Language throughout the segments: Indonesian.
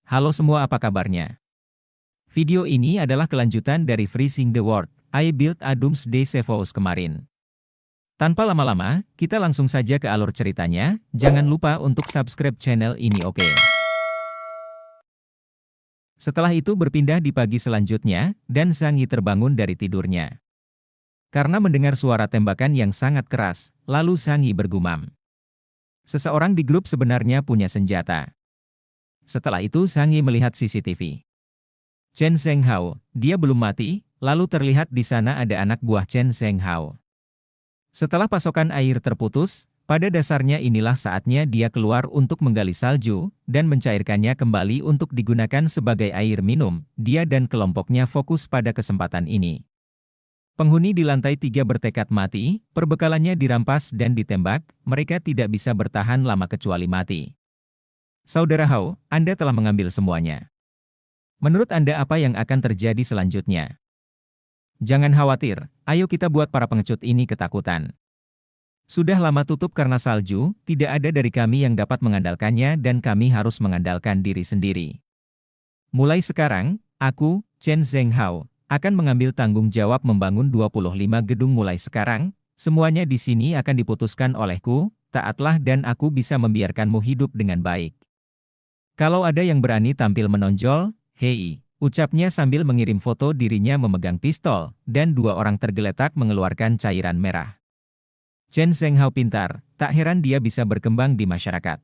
Halo semua, apa kabarnya? Video ini adalah kelanjutan dari Freezing the World, I Built a Doomsday Cephos kemarin. Tanpa lama-lama, kita langsung saja ke alur ceritanya. Jangan lupa untuk subscribe channel ini, oke? Setelah itu berpindah di pagi selanjutnya, dan Zhang Yi terbangun dari tidurnya. Karena mendengar suara tembakan yang sangat keras, lalu Zhang Yi bergumam. Seseorang di grup sebenarnya punya senjata. Setelah itu Zhang Yi melihat CCTV. Chen Zhenghao, dia belum mati, lalu terlihat di sana ada anak buah Chen Zhenghao. Setelah pasokan air terputus, pada dasarnya inilah saatnya dia keluar untuk menggali salju, dan mencairkannya kembali untuk digunakan sebagai air minum. Dia dan kelompoknya fokus pada kesempatan ini. Penghuni di lantai 3 bertekad mati, perbekalannya dirampas dan ditembak, mereka tidak bisa bertahan lama kecuali mati. Saudara Hao, Anda telah mengambil semuanya. Menurut Anda apa yang akan terjadi selanjutnya? Jangan khawatir, ayo kita buat para pengecut ini ketakutan. Sudah lama tutup karena salju, tidak ada dari kami yang dapat mengandalkannya dan kami harus mengandalkan diri sendiri. Mulai sekarang, aku, Chen Zhenghao, akan mengambil tanggung jawab membangun 25 gedung mulai sekarang, semuanya di sini akan diputuskan olehku, taatlah dan aku bisa membiarkanmu hidup dengan baik. Kalau ada yang berani tampil menonjol, hei, ucapnya sambil mengirim foto dirinya memegang pistol, dan dua orang tergeletak mengeluarkan cairan merah. Chen Zhenghao pintar, tak heran dia bisa berkembang di masyarakat.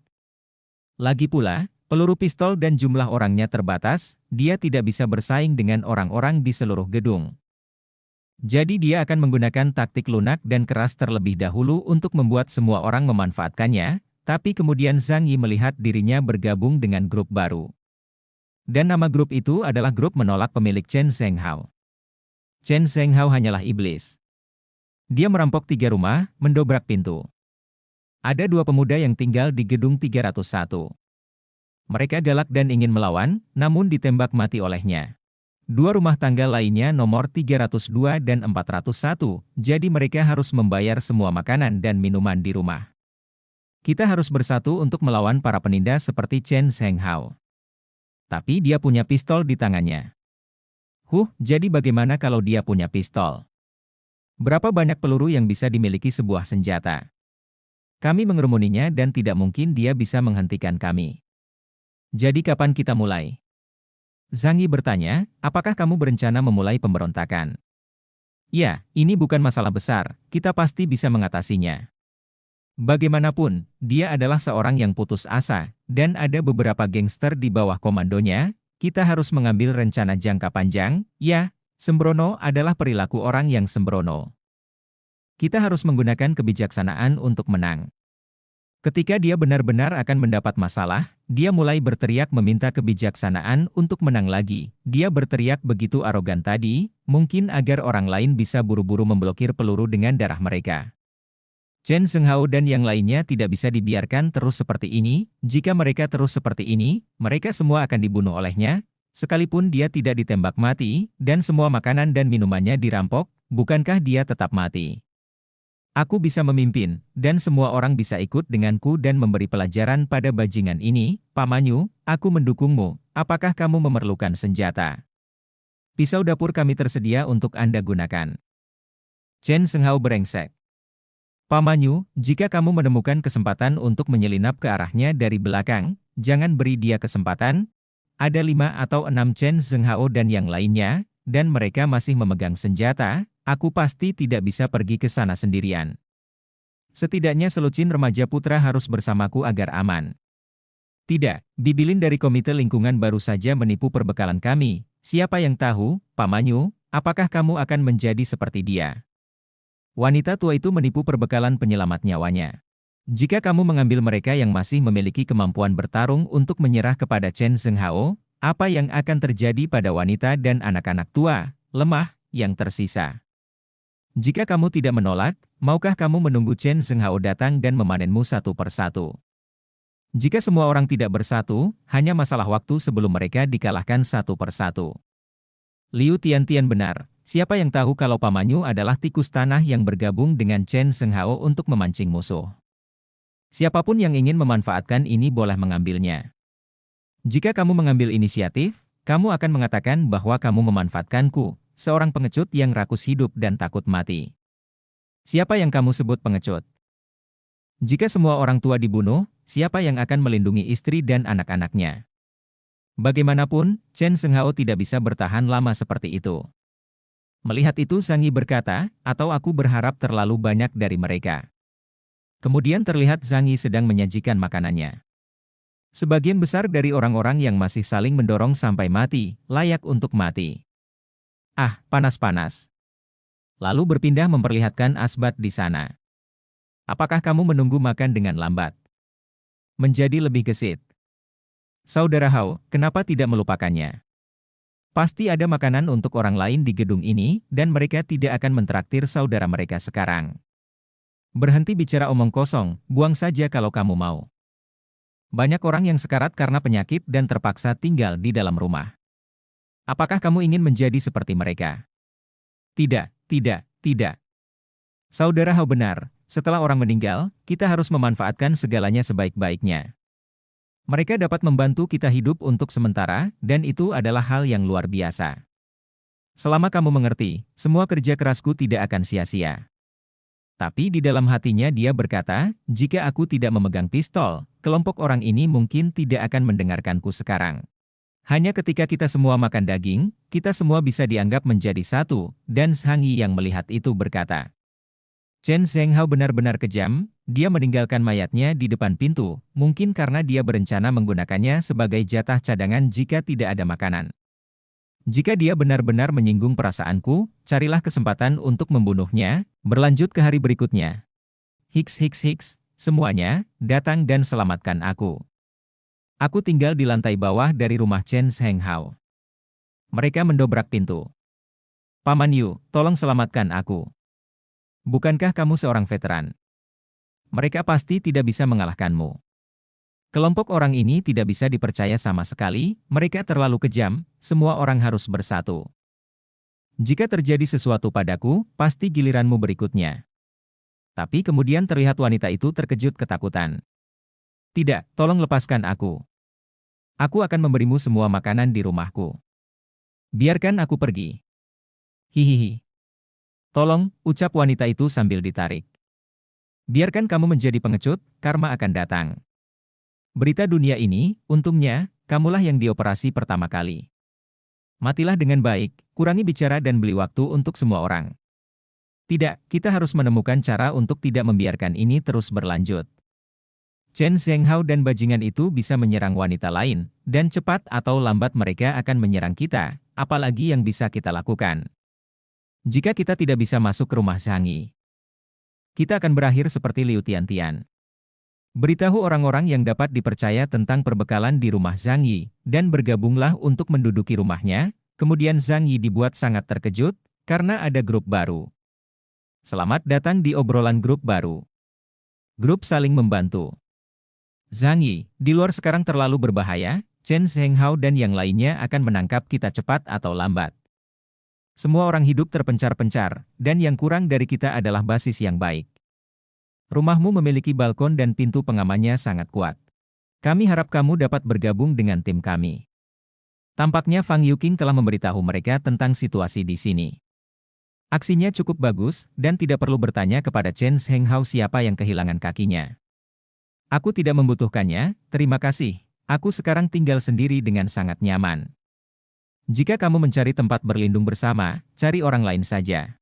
Lagi pula, peluru pistol dan jumlah orangnya terbatas, dia tidak bisa bersaing dengan orang-orang di seluruh gedung. Jadi dia akan menggunakan taktik lunak dan keras terlebih dahulu untuk membuat semua orang memanfaatkannya, tapi kemudian Zhang Yi melihat dirinya bergabung dengan grup baru. Dan nama grup itu adalah grup menolak pemilik Chen Zhenghao. Chen Zhenghao hanyalah iblis. Dia merampok 3 rumah, mendobrak pintu. Ada 2 pemuda yang tinggal di gedung 301. Mereka galak dan ingin melawan, namun ditembak mati olehnya. 2 rumah tangga lainnya nomor 302 dan 401, jadi mereka harus membayar semua makanan dan minuman di rumah. Kita harus bersatu untuk melawan para penindas seperti Chen Zhenghao. Tapi dia punya pistol di tangannya. Jadi bagaimana kalau dia punya pistol? Berapa banyak peluru yang bisa dimiliki sebuah senjata? Kami mengerumuninya dan tidak mungkin dia bisa menghentikan kami. Jadi kapan kita mulai? Zhang Yi bertanya, apakah kamu berencana memulai pemberontakan? Ya, ini bukan masalah besar, kita pasti bisa mengatasinya. Bagaimanapun, dia adalah seorang yang putus asa, dan ada beberapa gangster di bawah komandonya. Kita harus mengambil rencana jangka panjang. Ya, sembrono adalah perilaku orang yang sembrono. Kita harus menggunakan kebijaksanaan untuk menang. Ketika dia benar-benar akan mendapat masalah, dia mulai berteriak meminta kebijaksanaan untuk menang lagi. Dia berteriak begitu arogan tadi, mungkin agar orang lain bisa buru-buru memblokir peluru dengan darah mereka. Chen Zhenghao dan yang lainnya tidak bisa dibiarkan terus seperti ini. Jika mereka terus seperti ini, mereka semua akan dibunuh olehnya. Sekalipun dia tidak ditembak mati, dan semua makanan dan minumannya dirampok, bukankah dia tetap mati? Aku bisa memimpin, dan semua orang bisa ikut denganku dan memberi pelajaran pada bajingan ini. Pamanyu, aku mendukungmu. Apakah kamu memerlukan senjata? Pisau dapur kami tersedia untuk Anda gunakan. Chen Zhenghao berengsek. Pamanyu, jika kamu menemukan kesempatan untuk menyelinap ke arahnya dari belakang, jangan beri dia kesempatan. Ada 5 atau 6 Chen Zhenghao dan yang lainnya, dan mereka masih memegang senjata, aku pasti tidak bisa pergi ke sana sendirian. Setidaknya selucin remaja putra harus bersamaku agar aman. Tidak, Bibilin dari Komite Lingkungan baru saja menipu perbekalan kami. Siapa yang tahu, Pamanyu, apakah kamu akan menjadi seperti dia? Wanita tua itu menipu perbekalan penyelamat nyawanya. Jika kamu mengambil mereka yang masih memiliki kemampuan bertarung untuk menyerah kepada Chen Zhenghao, apa yang akan terjadi pada wanita dan anak-anak tua, lemah, yang tersisa? Jika kamu tidak menolak, maukah kamu menunggu Chen Zhenghao datang dan memanenmu satu persatu? Jika semua orang tidak bersatu, hanya masalah waktu sebelum mereka dikalahkan satu persatu. Liu Tiantian benar. Siapa yang tahu kalau Pamanyu adalah tikus tanah yang bergabung dengan Chen Zhenghao untuk memancing musuh? Siapapun yang ingin memanfaatkan ini boleh mengambilnya. Jika kamu mengambil inisiatif, kamu akan mengatakan bahwa kamu memanfaatkanku, seorang pengecut yang rakus hidup dan takut mati. Siapa yang kamu sebut pengecut? Jika semua orang tua dibunuh, siapa yang akan melindungi istri dan anak-anaknya? Bagaimanapun, Chen Senghao tidak bisa bertahan lama seperti itu. Melihat itu Sang Yi berkata, atau aku berharap terlalu banyak dari mereka. Kemudian terlihat Sang Yi sedang menyajikan makanannya. Sebagian besar dari orang-orang yang masih saling mendorong sampai mati, layak untuk mati. Ah, panas-panas. Lalu berpindah memperlihatkan asbat di sana. Apakah kamu menunggu makan dengan lambat? Menjadi lebih gesit. Saudara Hao, kenapa tidak melupakannya? Pasti ada makanan untuk orang lain di gedung ini, dan mereka tidak akan mentraktir saudara mereka sekarang. Berhenti bicara omong kosong, buang saja kalau kamu mau. Banyak orang yang sekarat karena penyakit dan terpaksa tinggal di dalam rumah. Apakah kamu ingin menjadi seperti mereka? Tidak, tidak, tidak. Saudara Hao benar, setelah orang meninggal, kita harus memanfaatkan segalanya sebaik-baiknya. Mereka dapat membantu kita hidup untuk sementara, dan itu adalah hal yang luar biasa. Selama kamu mengerti, semua kerja kerasku tidak akan sia-sia. Tapi di dalam hatinya dia berkata, jika aku tidak memegang pistol, kelompok orang ini mungkin tidak akan mendengarkanku sekarang. Hanya ketika kita semua makan daging, kita semua bisa dianggap menjadi satu, dan Sang Yi yang melihat itu berkata, Chen Senghao benar-benar kejam, dia meninggalkan mayatnya di depan pintu, mungkin karena dia berencana menggunakannya sebagai jatah cadangan jika tidak ada makanan. Jika dia benar-benar menyinggung perasaanku, carilah kesempatan untuk membunuhnya, berlanjut ke hari berikutnya. Hiks hiks hiks, semuanya, datang dan selamatkan aku. Aku tinggal di lantai bawah dari rumah Chen Senghao. Mereka mendobrak pintu. Paman Yu, tolong selamatkan aku. Bukankah kamu seorang veteran? Mereka pasti tidak bisa mengalahkanmu. Kelompok orang ini tidak bisa dipercaya sama sekali, mereka terlalu kejam, semua orang harus bersatu. Jika terjadi sesuatu padaku, pasti giliranmu berikutnya. Tapi kemudian terlihat wanita itu terkejut ketakutan. Tidak, tolong lepaskan aku. Aku akan memberimu semua makanan di rumahku. Biarkan aku pergi. Hihihi. Tolong, ucap wanita itu sambil ditarik. Biarkan kamu menjadi pengecut, karma akan datang. Berita dunia ini, untungnya, kamulah yang dioperasi pertama kali. Matilah dengan baik, kurangi bicara dan beli waktu untuk semua orang. Tidak, kita harus menemukan cara untuk tidak membiarkan ini terus berlanjut. Chen Senghao dan bajingan itu bisa menyerang wanita lain, dan cepat atau lambat mereka akan menyerang kita, apalagi yang bisa kita lakukan. Jika kita tidak bisa masuk ke rumah Sang Yi, kita akan berakhir seperti Liu Tiantian. Beritahu orang-orang yang dapat dipercaya tentang perbekalan di rumah Sang Yi, dan bergabunglah untuk menduduki rumahnya, kemudian Sang Yi dibuat sangat terkejut, karena ada grup baru. Selamat datang di obrolan grup baru. Grup saling membantu. Sang Yi, di luar sekarang terlalu berbahaya, Chen Senghao dan yang lainnya akan menangkap kita cepat atau lambat. Semua orang hidup terpencar-pencar, dan yang kurang dari kita adalah basis yang baik. Rumahmu memiliki balkon dan pintu pengamannya sangat kuat. Kami harap kamu dapat bergabung dengan tim kami. Tampaknya Fang Yuqing telah memberitahu mereka tentang situasi di sini. Aksinya cukup bagus, dan tidak perlu bertanya kepada Chen Senghao siapa yang kehilangan kakinya. Aku tidak membutuhkannya, terima kasih. Aku sekarang tinggal sendiri dengan sangat nyaman. Jika kamu mencari tempat berlindung bersama, cari orang lain saja.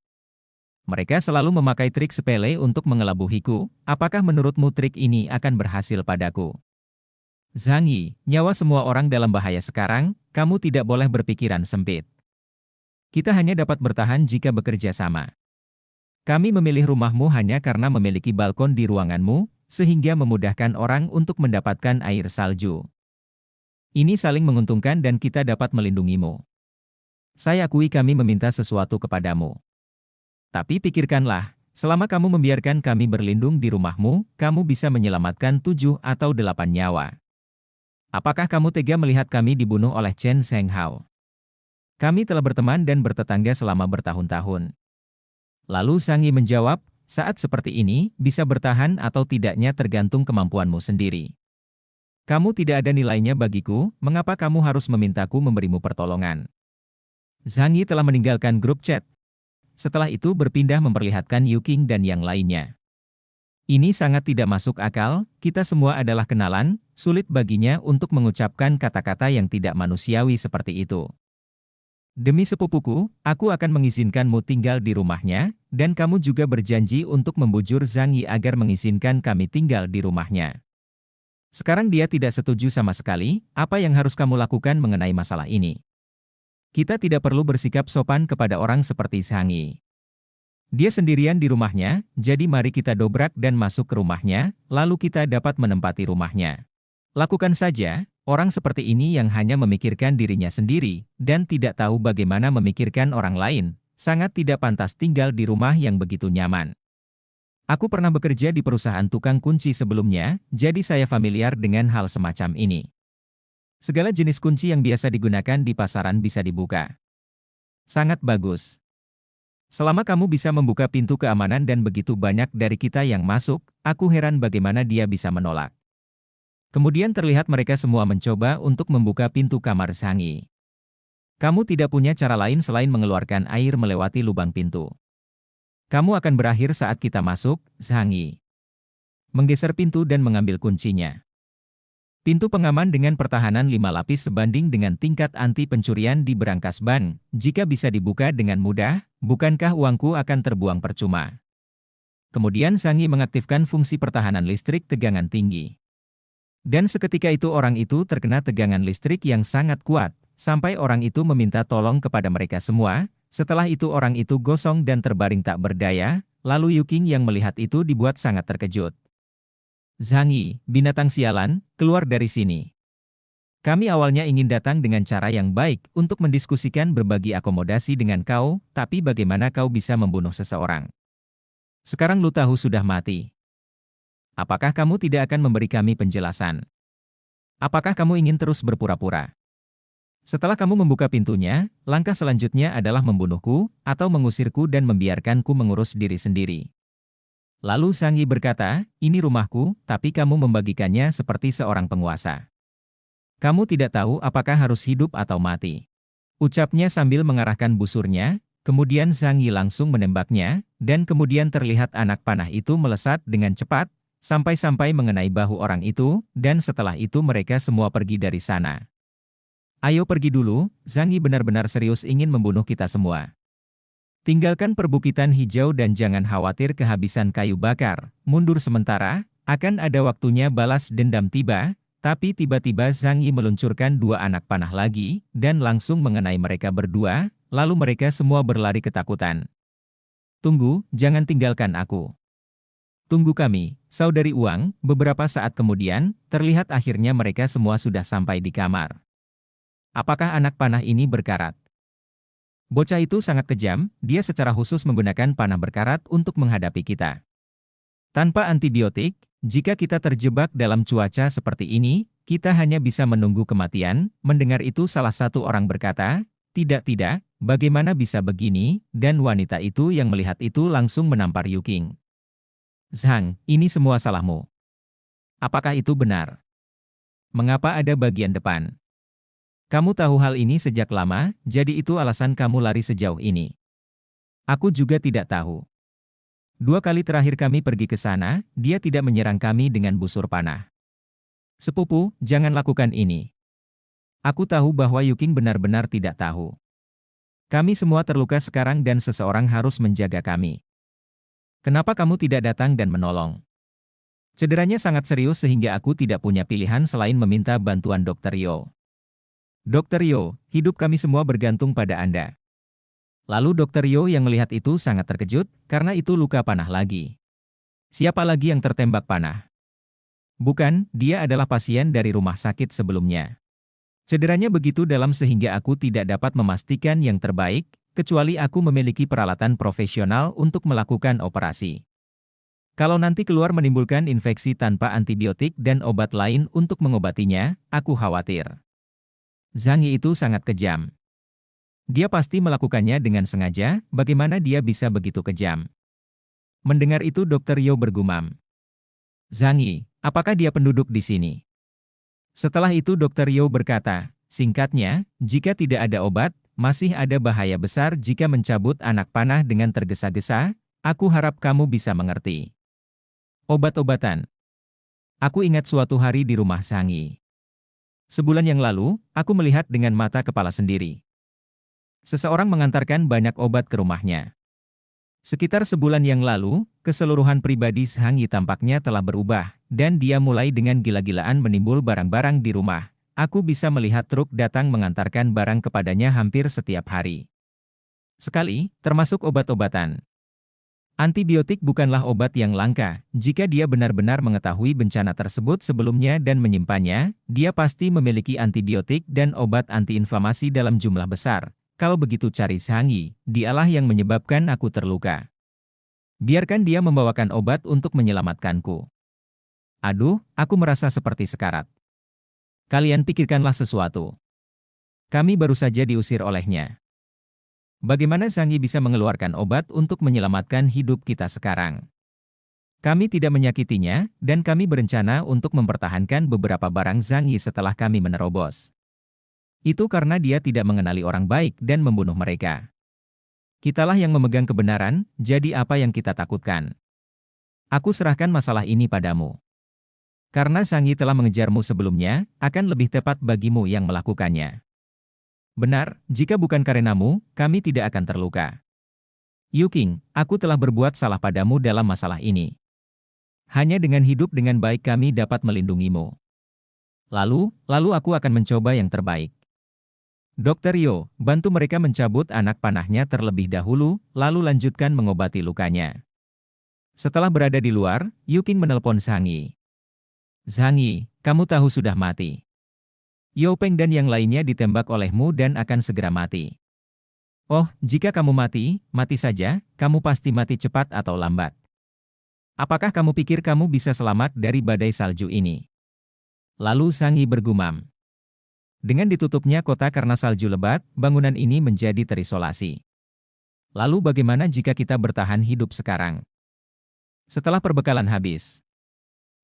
Mereka selalu memakai trik sepele untuk mengelabuhiku, apakah menurutmu trik ini akan berhasil padaku? Sang Yi, nyawa semua orang dalam bahaya sekarang, kamu tidak boleh berpikiran sempit. Kita hanya dapat bertahan jika bekerja sama. Kami memilih rumahmu hanya karena memiliki balkon di ruanganmu, sehingga memudahkan orang untuk mendapatkan air salju. Ini saling menguntungkan dan kita dapat melindungimu. Saya akui kami meminta sesuatu kepadamu. Tapi pikirkanlah, selama kamu membiarkan kami berlindung di rumahmu, kamu bisa menyelamatkan 7 atau 8 nyawa. Apakah kamu tega melihat kami dibunuh oleh Chen Senghao? Kami telah berteman dan bertetangga selama bertahun-tahun. Lalu Sang Yi menjawab, saat seperti ini, bisa bertahan atau tidaknya tergantung kemampuanmu sendiri. Kamu tidak ada nilainya bagiku, mengapa kamu harus memintaku memberimu pertolongan? Zhang Yi telah meninggalkan grup chat. Setelah itu berpindah memperlihatkan Yu Qing dan yang lainnya. Ini sangat tidak masuk akal, kita semua adalah kenalan, sulit baginya untuk mengucapkan kata-kata yang tidak manusiawi seperti itu. Demi sepupuku, aku akan mengizinkanmu tinggal di rumahnya, dan kamu juga berjanji untuk membujur Zhang Yi agar mengizinkan kami tinggal di rumahnya. Sekarang dia tidak setuju sama sekali, apa yang harus kamu lakukan mengenai masalah ini? Kita tidak perlu bersikap sopan kepada orang seperti Zhang Yi. Dia sendirian di rumahnya, jadi mari kita dobrak dan masuk ke rumahnya, lalu kita dapat menempati rumahnya. Lakukan saja, orang seperti ini yang hanya memikirkan dirinya sendiri, dan tidak tahu bagaimana memikirkan orang lain, sangat tidak pantas tinggal di rumah yang begitu nyaman. Aku pernah bekerja di perusahaan tukang kunci sebelumnya, jadi saya familiar dengan hal semacam ini. Segala jenis kunci yang biasa digunakan di pasaran bisa dibuka. Sangat bagus. Selama kamu bisa membuka pintu keamanan dan begitu banyak dari kita yang masuk, aku heran bagaimana dia bisa menolak. Kemudian terlihat mereka semua mencoba untuk membuka pintu kamar Zhang Yi. Kamu tidak punya cara lain selain mengeluarkan air melewati lubang pintu. Kamu akan berakhir saat kita masuk, Zhang Yi. Menggeser pintu dan mengambil kuncinya. Pintu pengaman dengan pertahanan 5 lapis sebanding dengan tingkat anti pencurian di berangkas ban. Jika bisa dibuka dengan mudah, bukankah uangku akan terbuang percuma? Kemudian Zhang Yi mengaktifkan fungsi pertahanan listrik tegangan tinggi. Dan seketika itu orang itu terkena tegangan listrik yang sangat kuat, sampai orang itu meminta tolong kepada mereka semua. Setelah itu orang itu gosong dan terbaring tak berdaya, lalu Yu Qing yang melihat itu dibuat sangat terkejut. Zhang Yi, binatang sialan, keluar dari sini. Kami awalnya ingin datang dengan cara yang baik untuk mendiskusikan berbagi akomodasi dengan kau, tapi bagaimana kau bisa membunuh seseorang? Sekarang Lu Tahu sudah mati. Apakah kamu tidak akan memberi kami penjelasan? Apakah kamu ingin terus berpura-pura? Setelah kamu membuka pintunya, langkah selanjutnya adalah membunuhku, atau mengusirku dan membiarkanku mengurus diri sendiri. Lalu Zhang Yi berkata, ini rumahku, tapi kamu membagikannya seperti seorang penguasa. Kamu tidak tahu apakah harus hidup atau mati. Ucapnya sambil mengarahkan busurnya, kemudian Zhang Yi langsung menembaknya, dan kemudian terlihat anak panah itu melesat dengan cepat, sampai-sampai mengenai bahu orang itu, dan setelah itu mereka semua pergi dari sana. Ayo pergi dulu, Zhang Yi benar-benar serius ingin membunuh kita semua. Tinggalkan perbukitan hijau dan jangan khawatir kehabisan kayu bakar, mundur sementara, akan ada waktunya balas dendam tiba, tapi tiba-tiba Zhang Yi meluncurkan 2 anak panah lagi, dan langsung mengenai mereka berdua, lalu mereka semua berlari ketakutan. Tunggu, jangan tinggalkan aku. Tunggu kami, saudari Uang. Beberapa saat kemudian, terlihat akhirnya mereka semua sudah sampai di kamar. Apakah anak panah ini berkarat? Bocah itu sangat kejam, dia secara khusus menggunakan panah berkarat untuk menghadapi kita. Tanpa antibiotik, jika kita terjebak dalam cuaca seperti ini, kita hanya bisa menunggu kematian. Mendengar itu salah satu orang berkata, tidak, bagaimana bisa begini, dan wanita itu yang melihat itu langsung menampar Yu Qing. Zhang, ini semua salahmu. Apakah itu benar? Mengapa ada bagian depan? Kamu tahu hal ini sejak lama, jadi itu alasan kamu lari sejauh ini. Aku juga tidak tahu. 2 kali terakhir kami pergi ke sana, dia tidak menyerang kami dengan busur panah. Sepupu, jangan lakukan ini. Aku tahu bahwa Yu Qing benar-benar tidak tahu. Kami semua terluka sekarang dan seseorang harus menjaga kami. Kenapa kamu tidak datang dan menolong? Cederanya sangat serius sehingga aku tidak punya pilihan selain meminta bantuan Dr. Yo. Dr. Yo, hidup kami semua bergantung pada Anda. Lalu Dr. Yo yang melihat itu sangat terkejut, karena itu luka panah lagi. Siapa lagi yang tertembak panah? Bukan, dia adalah pasien dari rumah sakit sebelumnya. Cederanya begitu dalam sehingga aku tidak dapat memastikan yang terbaik, kecuali aku memiliki peralatan profesional untuk melakukan operasi. Kalau nanti keluar menimbulkan infeksi tanpa antibiotik dan obat lain untuk mengobatinya, aku khawatir. Zhang Yi itu sangat kejam. Dia pasti melakukannya dengan sengaja, bagaimana dia bisa begitu kejam? Mendengar itu Dr. Yo bergumam. Zhang Yi, apakah dia penduduk di sini? Setelah itu Dokter Yo berkata, singkatnya, jika tidak ada obat, masih ada bahaya besar jika mencabut anak panah dengan tergesa-gesa, aku harap kamu bisa mengerti. Obat-obatan. Aku ingat suatu hari di rumah Sangi. Sebulan yang lalu, aku melihat dengan mata kepala sendiri. Seseorang mengantarkan banyak obat ke rumahnya. Sekitar sebulan yang lalu, keseluruhan pribadi Sangi tampaknya telah berubah, dan dia mulai dengan gila-gilaan menimbul barang-barang di rumah. Aku bisa melihat truk datang mengantarkan barang kepadanya hampir setiap hari. Sekali, termasuk obat-obatan. Antibiotik bukanlah obat yang langka. Jika dia benar-benar mengetahui bencana tersebut sebelumnya dan menyimpannya, dia pasti memiliki antibiotik dan obat antiinflamasi dalam jumlah besar. Kalau begitu cari Sangi, dialah yang menyebabkan aku terluka. Biarkan dia membawakan obat untuk menyelamatkanku. Aduh, aku merasa seperti sekarat. Kalian pikirkanlah sesuatu. Kami baru saja diusir olehnya. Bagaimana Sangi bisa mengeluarkan obat untuk menyelamatkan hidup kita sekarang? Kami tidak menyakitinya, dan kami berencana untuk mempertahankan beberapa barang Sangi setelah kami menerobos. Itu karena dia tidak mengenali orang baik dan membunuh mereka. Kitalah yang memegang kebenaran, jadi apa yang kita takutkan? Aku serahkan masalah ini padamu. Karena Sangi telah mengejarmu sebelumnya, akan lebih tepat bagimu yang melakukannya. Benar, jika bukan karenamu, kami tidak akan terluka. Yuking, aku telah berbuat salah padamu dalam masalah ini. Hanya dengan hidup dengan baik kami dapat melindungimu. Lalu aku akan mencoba yang terbaik. Dokter Yo, bantu mereka mencabut anak panahnya terlebih dahulu, lalu lanjutkan mengobati lukanya. Setelah berada di luar, Yuking menelpon Sangi. Sangi, kamu tahu sudah mati. Yo Peng dan yang lainnya ditembak olehmu dan akan segera mati. Oh, jika kamu mati, mati saja, kamu pasti mati cepat atau lambat. Apakah kamu pikir kamu bisa selamat dari badai salju ini? Lalu Sangi bergumam. Dengan ditutupnya kota karena salju lebat, bangunan ini menjadi terisolasi. Lalu bagaimana jika kita bertahan hidup sekarang? Setelah perbekalan habis.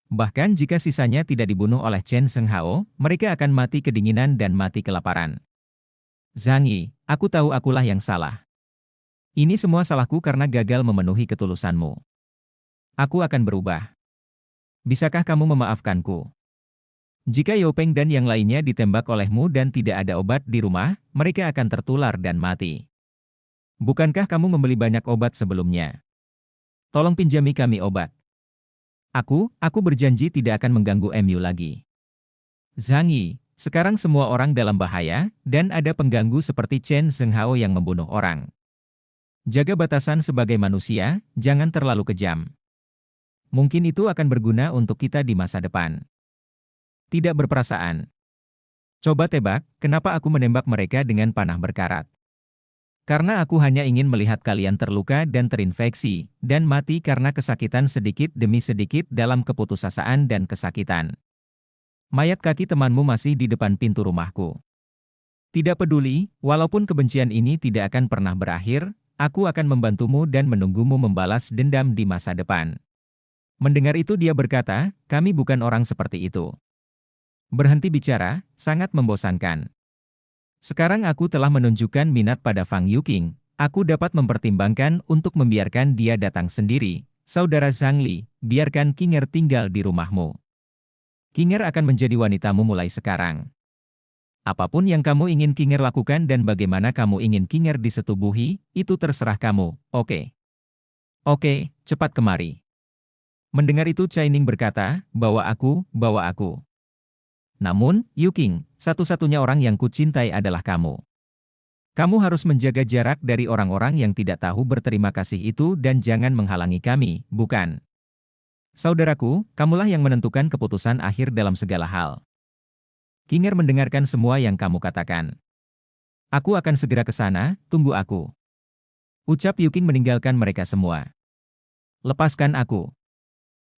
Bahkan jika sisanya tidak dibunuh oleh Chen Senghao, mereka akan mati kedinginan dan mati kelaparan. Zangi, aku tahu akulah yang salah. Ini semua salahku karena gagal memenuhi ketulusanmu. Aku akan berubah. Bisakah kamu memaafkanku? Jika Yo Peng dan yang lainnya ditembak olehmu dan tidak ada obat di rumah, mereka akan tertular dan mati. Bukankah kamu membeli banyak obat sebelumnya? Tolong pinjami kami obat. Aku berjanji tidak akan mengganggu MU lagi. Zangi, sekarang semua orang dalam bahaya, dan ada pengganggu seperti Chen Senghao yang membunuh orang. Jaga batasan sebagai manusia, jangan terlalu kejam. Mungkin itu akan berguna untuk kita di masa depan. Tidak berperasaan. Coba tebak, kenapa aku menembak mereka dengan panah berkarat? Karena aku hanya ingin melihat kalian terluka dan terinfeksi, dan mati karena kesakitan sedikit demi sedikit dalam keputusasaan dan kesakitan. Mayat kaki temanmu masih di depan pintu rumahku. Tidak peduli, walaupun kebencian ini tidak akan pernah berakhir, aku akan membantumu dan menunggumu membalas dendam di masa depan. Mendengar itu dia berkata, kami bukan orang seperti itu. Berhenti bicara, sangat membosankan. Sekarang aku telah menunjukkan minat pada Fang Yuking, aku dapat mempertimbangkan untuk membiarkan dia datang sendiri. Saudara Zhang Li, biarkan Kinger tinggal di rumahmu. Kinger akan menjadi wanitamu mulai sekarang. Apapun yang kamu ingin Kinger lakukan dan bagaimana kamu ingin Kinger disetubuhi, itu terserah kamu, oke? Oke, cepat kemari. Mendengar itu Cai Ning berkata, bawa aku. Namun, Yuking, satu-satunya orang yang kucintai adalah kamu. Kamu harus menjaga jarak dari orang-orang yang tidak tahu berterima kasih itu dan jangan menghalangi kami, bukan? Saudaraku, kamulah yang menentukan keputusan akhir dalam segala hal. Kinger mendengarkan semua yang kamu katakan. Aku akan segera ke sana, tunggu aku. Ucap Yuking meninggalkan mereka semua. Lepaskan aku.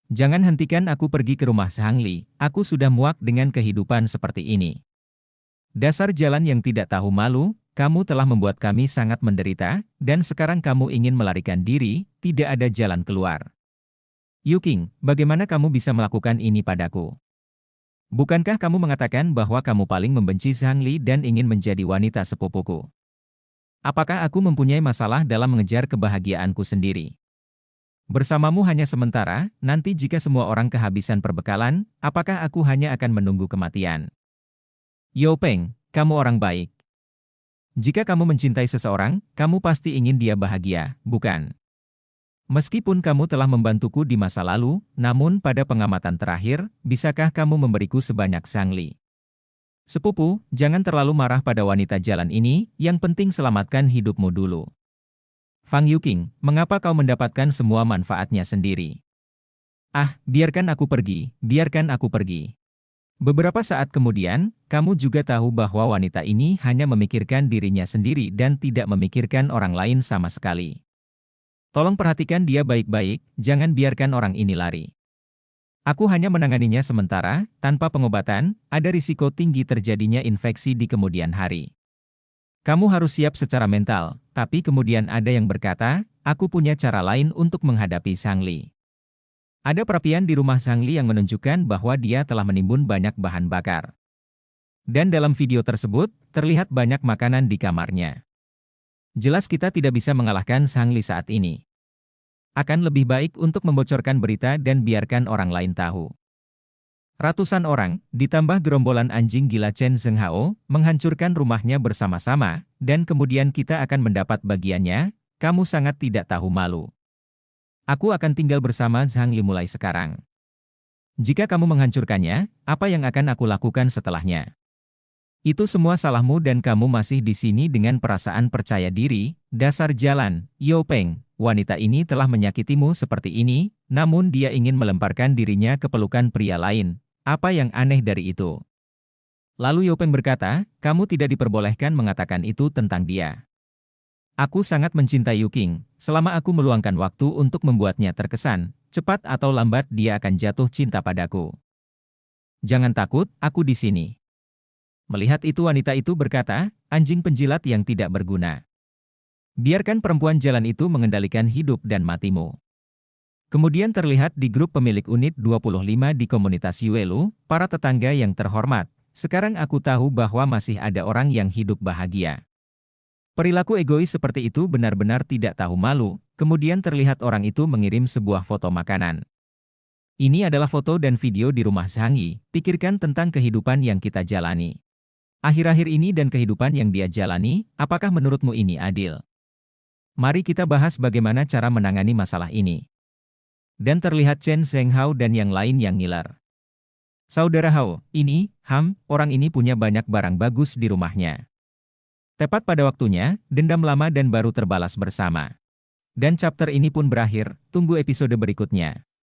Jangan hentikan aku pergi ke rumah Zhang Li, aku sudah muak dengan kehidupan seperti ini. Dasar jalan yang tidak tahu malu, kamu telah membuat kami sangat menderita, dan sekarang kamu ingin melarikan diri, tidak ada jalan keluar. Yuking, bagaimana kamu bisa melakukan ini padaku? Bukankah kamu mengatakan bahwa kamu paling membenci Zhang Li dan ingin menjadi wanita sepupuku? Apakah aku mempunyai masalah dalam mengejar kebahagiaanku sendiri? Bersamamu hanya sementara, nanti jika semua orang kehabisan perbekalan, apakah aku hanya akan menunggu kematian? Yao Peng, kamu orang baik. Jika kamu mencintai seseorang, kamu pasti ingin dia bahagia, bukan? Meskipun kamu telah membantuku di masa lalu, namun pada pengamatan terakhir, bisakah kamu memberiku sebanyak Zhang Li? Sepupu, jangan terlalu marah pada wanita jalan ini, yang penting selamatkan hidupmu dulu. Fang Yuqing, mengapa kau mendapatkan semua manfaatnya sendiri? Ah, biarkan aku pergi, biarkan aku pergi. Beberapa saat kemudian, kamu juga tahu bahwa wanita ini hanya memikirkan dirinya sendiri dan tidak memikirkan orang lain sama sekali. Tolong perhatikan dia baik-baik, jangan biarkan orang ini lari. Aku hanya menanganinya sementara, tanpa pengobatan, ada risiko tinggi terjadinya infeksi di kemudian hari. Kamu harus siap secara mental, tapi kemudian ada yang berkata, aku punya cara lain untuk menghadapi Zhang Li. Ada perapian di rumah Zhang Li yang menunjukkan bahwa dia telah menimbun banyak bahan bakar. Dan dalam video tersebut, terlihat banyak makanan di kamarnya. Jelas kita tidak bisa mengalahkan Zhang Li saat ini. Akan lebih baik untuk membocorkan berita dan biarkan orang lain tahu. Ratusan orang, ditambah gerombolan anjing gila Chen Zhenghao, menghancurkan rumahnya bersama-sama, dan kemudian kita akan mendapat bagiannya, kamu sangat tidak tahu malu. Aku akan tinggal bersama Zhang Li mulai sekarang. Jika kamu menghancurkannya, apa yang akan aku lakukan setelahnya? Itu semua salahmu dan kamu masih di sini dengan perasaan percaya diri, dasar jalan, Yao Peng. Wanita ini telah menyakitimu seperti ini, namun dia ingin melemparkan dirinya ke pelukan pria lain. Apa yang aneh dari itu? Lalu Yao Peng berkata, kamu tidak diperbolehkan mengatakan itu tentang dia. Aku sangat mencintai Yuqing, selama aku meluangkan waktu untuk membuatnya terkesan, cepat atau lambat dia akan jatuh cinta padaku. Jangan takut, aku di sini. Melihat itu wanita itu berkata, anjing penjilat yang tidak berguna. Biarkan perempuan jalan itu mengendalikan hidup dan matimu. Kemudian terlihat di grup pemilik unit 25 di komunitas Yuelu, para tetangga yang terhormat, sekarang aku tahu bahwa masih ada orang yang hidup bahagia. Perilaku egois seperti itu benar-benar tidak tahu malu, kemudian terlihat orang itu mengirim sebuah foto makanan. Ini adalah foto dan video di rumah Zhang Yi, pikirkan tentang kehidupan yang kita jalani. Akhir-akhir ini dan kehidupan yang dia jalani, apakah menurutmu ini adil? Mari kita bahas bagaimana cara menangani masalah ini. Dan terlihat Chen Zhenghao dan yang lain yang ngiler. Saudara Hao, orang ini punya banyak barang bagus di rumahnya. Tepat pada waktunya, dendam lama dan baru terbalas bersama. Dan chapter ini pun berakhir, tunggu episode berikutnya.